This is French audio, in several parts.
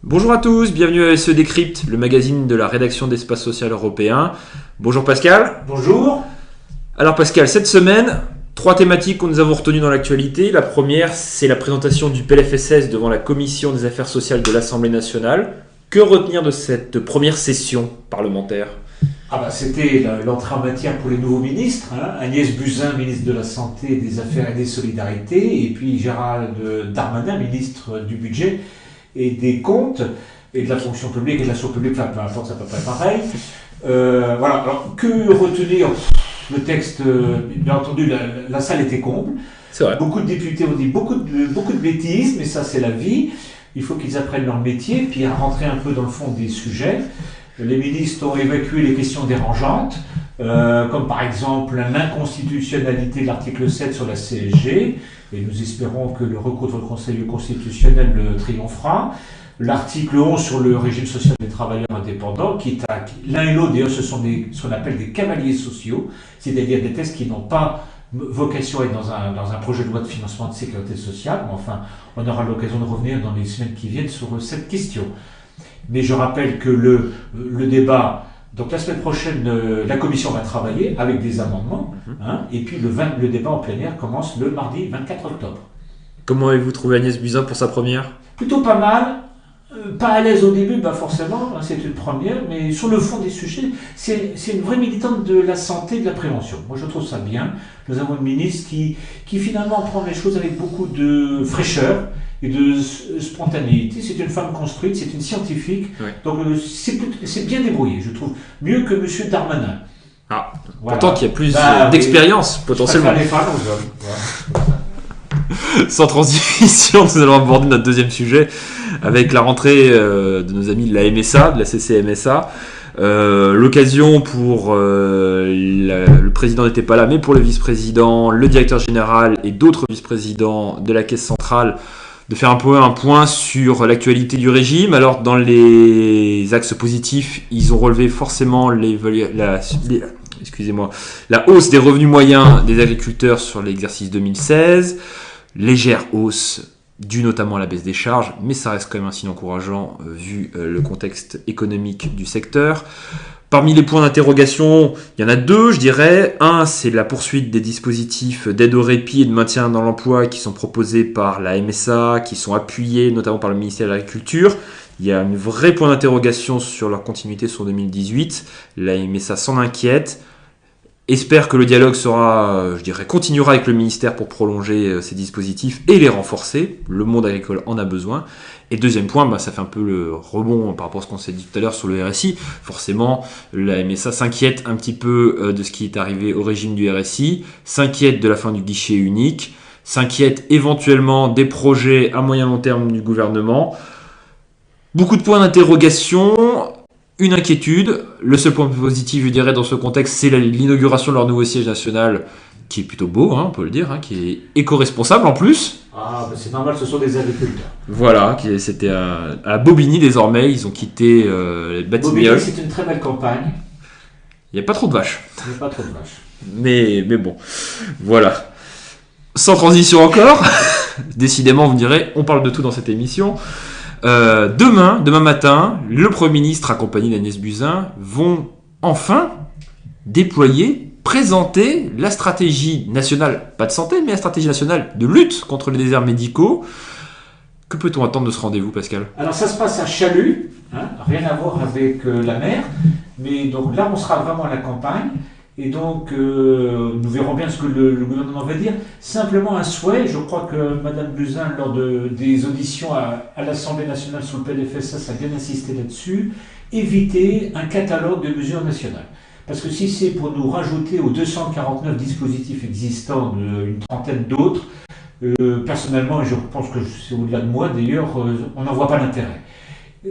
Bonjour à tous, bienvenue à SE Décrypte, le magazine de la rédaction d'Espace Social Européen. Bonjour Pascal. Bonjour. Alors Pascal, cette semaine, 3 thématiques que nous avons retenues dans l'actualité. La première, c'est la présentation du PLFSS devant la Commission des Affaires sociales de l'Assemblée nationale. Que retenir de cette première session parlementaire ? C'était l'entrée en matière pour les nouveaux ministres, Agnès Buzyn, ministre de la Santé, des Affaires et des Solidarités, et puis Gérald Darmanin, ministre du Budget et des Comptes, et de la fonction publique et de l'action publique, enfin peu importe, ça peut pas être pareil. Voilà, alors que retenir ? Le texte, bien entendu, la salle était comble. C'est vrai. Beaucoup de députés ont dit beaucoup de bêtises, mais ça c'est la vie. Il faut qu'ils apprennent leur métier, puis à rentrer un peu dans le fond des sujets. Les ministres ont évacué les questions dérangeantes, comme par exemple l'inconstitutionnalité de l'article 7 sur la CSG, et nous espérons que le recours devant le Conseil constitutionnel triomphera. L'article 11 sur le régime social des travailleurs indépendants, l'un et l'autre d'ailleurs ce sont ce qu'on appelle des cavaliers sociaux, c'est-à-dire des textes qui n'ont pas vocation à être dans un projet de loi de financement de sécurité sociale, mais enfin on aura l'occasion de revenir dans les semaines qui viennent sur cette question. Mais je rappelle que le débat, donc la semaine prochaine, la commission va travailler avec des amendements, et puis le débat en plénière commence le mardi 24 octobre. Comment avez-vous trouvé Agnès Buzyn pour sa première ? Plutôt pas mal. Pas à l'aise au début, forcément, c'est une première, mais sur le fond des sujets, c'est une vraie militante de la santé et de la prévention. Moi, je trouve ça bien. Nous avons une ministre qui finalement prend les choses avec beaucoup de fraîcheur et de spontanéité. C'est une femme construite, c'est une scientifique, donc c'est bien débrouillé, je trouve. Mieux que M. Darmanin. Ah, voilà. Pourtant qu'il y a plus d'expérience, potentiellement. Je préfère les femmes aux hommes. Voilà. Sans transition, nous allons aborder notre deuxième sujet avec la rentrée de nos amis de la MSA, de la CCMSA. L'occasion pour le président n'était pas là, mais pour le vice-président, le directeur général et d'autres vice-présidents de la caisse centrale de faire un peu un point sur l'actualité du régime. Alors dans les axes positifs, ils ont relevé forcément la hausse des revenus moyens des agriculteurs sur l'exercice 2016, légère hausse due notamment à la baisse des charges, mais ça reste quand même un signe encourageant vu le contexte économique du secteur. Parmi les points d'interrogation, il y en a 2, je dirais. Un, c'est la poursuite des dispositifs d'aide au répit et de maintien dans l'emploi qui sont proposés par la MSA, qui sont appuyés notamment par le ministère de l'Agriculture. Il y a un vrai point d'interrogation sur leur continuité sur 2018. La MSA s'en inquiète. Espère que le dialogue continuera avec le ministère pour prolonger ces dispositifs et les renforcer. Le monde agricole en a besoin. Et deuxième point, ça fait un peu le rebond par rapport à ce qu'on s'est dit tout à l'heure sur le RSI. Forcément, la MSA s'inquiète un petit peu de ce qui est arrivé au régime du RSI, s'inquiète de la fin du guichet unique, s'inquiète éventuellement des projets à moyen long terme du gouvernement. Beaucoup de points d'interrogation. Une inquiétude, le seul point positif je dirais dans ce contexte, c'est l'inauguration de leur nouveau siège national, qui est plutôt beau, on peut le dire, qui est éco-responsable en plus. C'est normal, ce sont des agriculteurs. Voilà, c'était à Bobigny désormais, ils ont quitté les Batignolles. Bobigny, c'est une très belle campagne. Il n'y a pas trop de vaches. Il n'y a pas trop de vaches. Mais bon, voilà. Sans transition encore, décidément vous me direz, on parle de tout dans cette émission. Demain matin, le Premier ministre accompagné d'Agnès Buzyn vont enfin présenter la stratégie nationale, pas de santé, mais la stratégie nationale de lutte contre les déserts médicaux. Que peut-on attendre de ce rendez-vous, Pascal ? Alors ça se passe à Chalut, rien à voir avec la mer, mais donc là on sera vraiment à la campagne. Et donc, nous verrons bien ce que le gouvernement va dire. Simplement un souhait, je crois que Mme Buzyn, lors des auditions à l'Assemblée nationale sur le PLFSS, a bien insisté là-dessus, éviter un catalogue de mesures nationales. Parce que si c'est pour nous rajouter aux 249 dispositifs existants une trentaine d'autres, personnellement, et je pense que c'est au-delà de moi d'ailleurs, on n'en voit pas l'intérêt.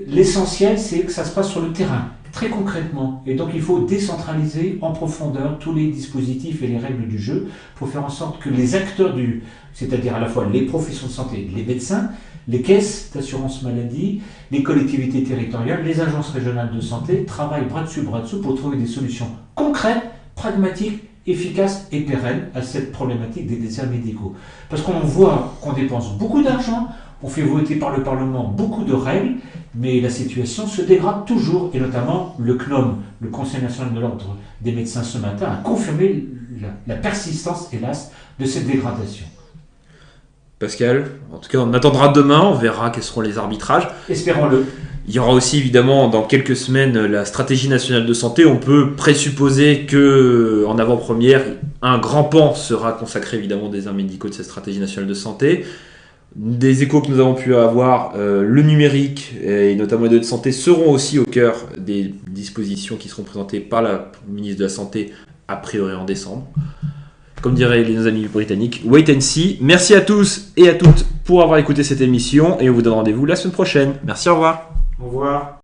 L'essentiel, c'est que ça se passe sur le terrain, très concrètement. Et donc, il faut décentraliser en profondeur tous les dispositifs et les règles du jeu pour faire en sorte que les acteurs c'est-à-dire à la fois les professions de santé, les médecins, les caisses d'assurance maladie, les collectivités territoriales, les agences régionales de santé travaillent bras dessus pour trouver des solutions concrètes, pragmatiques efficace et pérenne à cette problématique des déserts médicaux. Parce qu'on voit qu'on dépense beaucoup d'argent, on fait voter par le Parlement beaucoup de règles, mais la situation se dégrade toujours, et notamment le CNOM, le Conseil national de l'ordre des médecins ce matin, a confirmé la persistance, hélas, de cette dégradation. Pascal, en tout cas, on attendra demain, on verra quels seront les arbitrages. Espérons-le. Il y aura aussi évidemment dans quelques semaines la stratégie nationale de santé. On peut présupposer que en avant-première, un grand pan sera consacré évidemment aux déserts médicaux de cette stratégie nationale de santé. Des échos que nous avons pu avoir, le numérique et notamment les données de santé seront aussi au cœur des dispositions qui seront présentées par la ministre de la Santé a priori en décembre. Comme diraient nos amis britanniques, wait and see. Merci à tous et à toutes pour avoir écouté cette émission et on vous donne rendez-vous la semaine prochaine. Merci, au revoir. Au revoir.